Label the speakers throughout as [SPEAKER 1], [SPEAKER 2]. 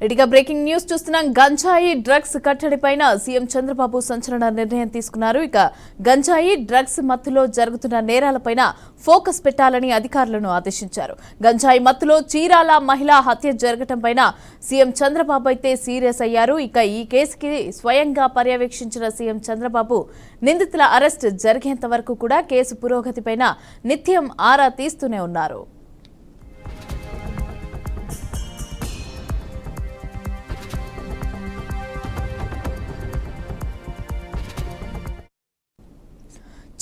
[SPEAKER 1] రెడీగా breaking news చూస్తున్నాం. గంజాయి డ్రగ్స్ కట్టడిపైన సీఎం చంద్రబాబు సంచలన నిర్ణయం తీసుకున్నారు. ఇక గంజాయి డ్రగ్స్ మత్తులో జరుగుతున్న నేరాలపైన ఫోకస్ పెట్టాలని అధికారులను ఆదేశించారు. గంజాయి మత్తులో చీరాల మహిళా హత్య జరగటంపైన సీఎం చంద్రబాబు అయితే సీరియస్ అయ్యారు. ఇక ఈ కేసుకి స్వయంగా పర్యవేక్షించిన సీఎం చంద్రబాబు నిందితుల అరెస్ట్ జరిగేంత వరకు కూడా కేసు పురోగతిపైన నిత్యం ఆరా తీస్తూనే ఉన్నారు.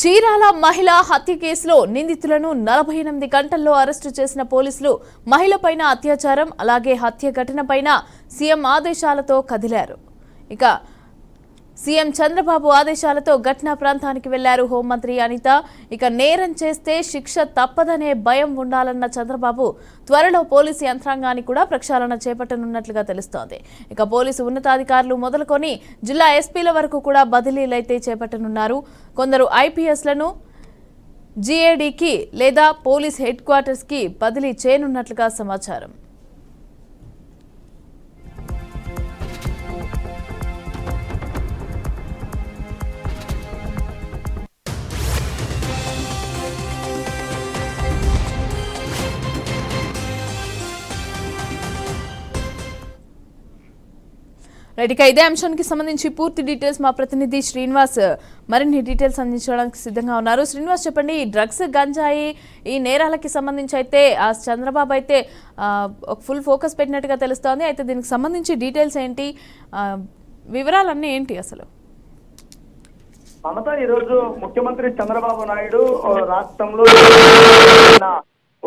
[SPEAKER 1] చీరాల మహిళా హత్య కేసులో నిందితులను 48 గంటల్లో అరెస్టు చేసిన పోలీసులు మహిళపైన అత్యాచారం అలాగే హత్య ఘటనపైన సీఎం ఆదేశాలతో కదిలారు. ఇక సీఎం చంద్రబాబు ఆదేశాలతో ఘటనా ప్రాంతానికి వెళ్లారు హోంమంత్రి అనిత. ఇక నేరం చేస్తే శిక్ష తప్పదనే భయం ఉండాలన్న చంద్రబాబు త్వరలో పోలీసు యంత్రాంగాన్ని కూడా ప్రక్షాళన చేపట్టనున్నట్లుగా తెలుస్తోంది. ఇక పోలీసు ఉన్నతాధికారులు మొదలుకొని జిల్లా ఎస్పీల వరకు కూడా బదిలీలైతే చేపట్టనున్నారు. కొందరు ఐపీఎస్లను జీఏడీకి లేదా పోలీస్ హెడ్ క్వార్టర్స్కి బదిలీ చేయనున్నట్లుగా సమాచారం. రైట్గా ఇదే అంశానికి సంబంధించి పూర్తి డీటెయిల్స్ మా ప్రతినిధి శ్రీనివాస్ మరిన్ని డీటెయిల్స్ అందించడానికి సిద్ధంగా ఉన్నారు. శ్రీనివాస్ చెప్పండి, ఈ డ్రగ్స్ గంజాయి ఈ నేరాలకి సంబంధించి అయితే ఆ చంద్రబాబు అయితే ఫుల్ ఫోకస్ పెట్టినట్టుగా తెలుస్తోంది. అయితే దీనికి సంబంధించి డీటెయిల్స్ ఏంటి, వివరాలన్నీ ఏంటి అసలు?
[SPEAKER 2] మమత, ఈరోజు ముఖ్యమంత్రి చంద్రబాబు నాయుడు రాష్ట్రంలో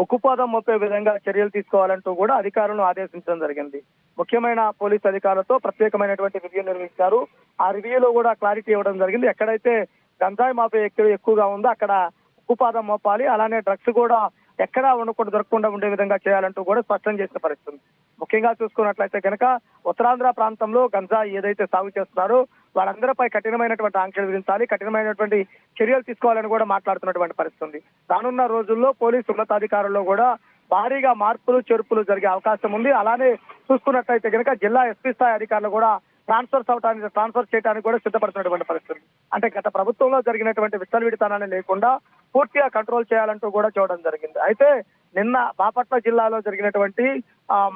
[SPEAKER 2] ఉక్కుపాదం మోపే విధంగా చర్యలు తీసుకోవాలంటూ కూడా అధికారులను ఆదేశించడం జరిగింది. ముఖ్యమైన పోలీసు అధికారులతో ప్రత్యేకమైనటువంటి రివ్యూ నిర్వహించారు. ఆ రివ్యూలో కూడా క్లారిటీ ఇవ్వడం జరిగింది. ఎక్కడైతే గంజాయి మాఫీ ఎక్కువగా ఉందో అక్కడ ఉక్కుపాదం మోపాలి, అలానే డ్రగ్స్ కూడా ఎక్కడా దొరకకుండా ఉండే విధంగా చేయాలంటూ కూడా స్పష్టం చేసిన పరిస్థితి. ముఖ్యంగా చూసుకున్నట్లయితే కనుక ఉత్తరాంధ్ర ప్రాంతంలో గంజాయి ఏదైతే సాగు చేస్తున్నారో వాళ్ళందరిపై కఠినమైనటువంటి ఆంక్షలు విధించాలి, కఠినమైనటువంటి చర్యలు తీసుకోవాలని కూడా మాట్లాడుతున్నటువంటి పరిస్థితి. రానున్న రోజుల్లో పోలీసు ఉన్నతాధికారుల్లో కూడా భారీగా మార్పులు చేర్పులు జరిగే అవకాశం ఉంది. అలానే చూసుకున్నట్లయితే కనుక జిల్లా ఎస్పీ స్థాయి అధికారులు కూడా ట్రాన్స్ఫర్ చేయడానికి కూడా సిద్ధపడుతున్నటువంటి పరిస్థితి. అంటే గత ప్రభుత్వంలో జరిగినటువంటి విచ్చలవిడితనాన్ని లేకుండా పూర్తిగా కంట్రోల్ చేయాలంటూ కూడా చూడడం జరిగింది. అయితే నిన్న బాపట్ల జిల్లాలో జరిగినటువంటి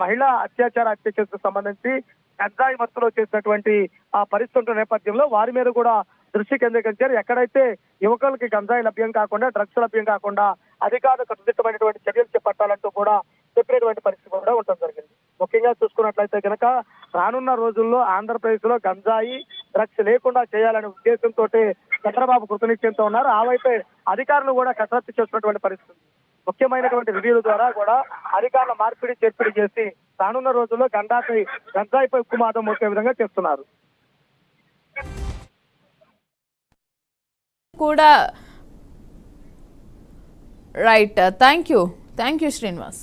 [SPEAKER 2] మహిళా హత్య కేసుకు సంబంధించి గంజాయి మత్తులో చేసినటువంటి పరిస్థితుల నేపథ్యంలో వారి మీద కూడా దృష్టి కేంద్రీకరించారు. ఎక్కడైతే యువకులకి గంజాయి లభ్యం కాకుండా డ్రగ్స్ లభ్యం కాకుండా అధికారులు కట్టుదిట్టమైనటువంటి చర్యలు చేపట్టాలంటూ కూడా చెప్పినటువంటి పరిస్థితి కూడా ఉండడం జరిగింది. ముఖ్యంగా చూసుకున్నట్లయితే కనుక రానున్న రోజుల్లో ఆంధ్రప్రదేశ్ లో గంజాయి డ్రగ్స్ లేకుండా చేయాలనే ఉద్దేశంతో చంద్రబాబు కృతనిశ్చయంతో ఉన్నారు. ఆ వైపే అధికారులు కూడా కసరత్తు చేస్తున్నటువంటి పరిస్థితి. ముఖ్యమైనటువంటి రివ్యూల ద్వారా కూడా అధికారుల మార్పిడి చేర్పిడి చేసి రానున్న రోజుల్లో గంజాయిపై ఉక్కుమాదం మోసే విధంగా చేస్తున్నారు.
[SPEAKER 1] కూడా రైట్, థ్యాంక్ యూ శ్రీనివాస్.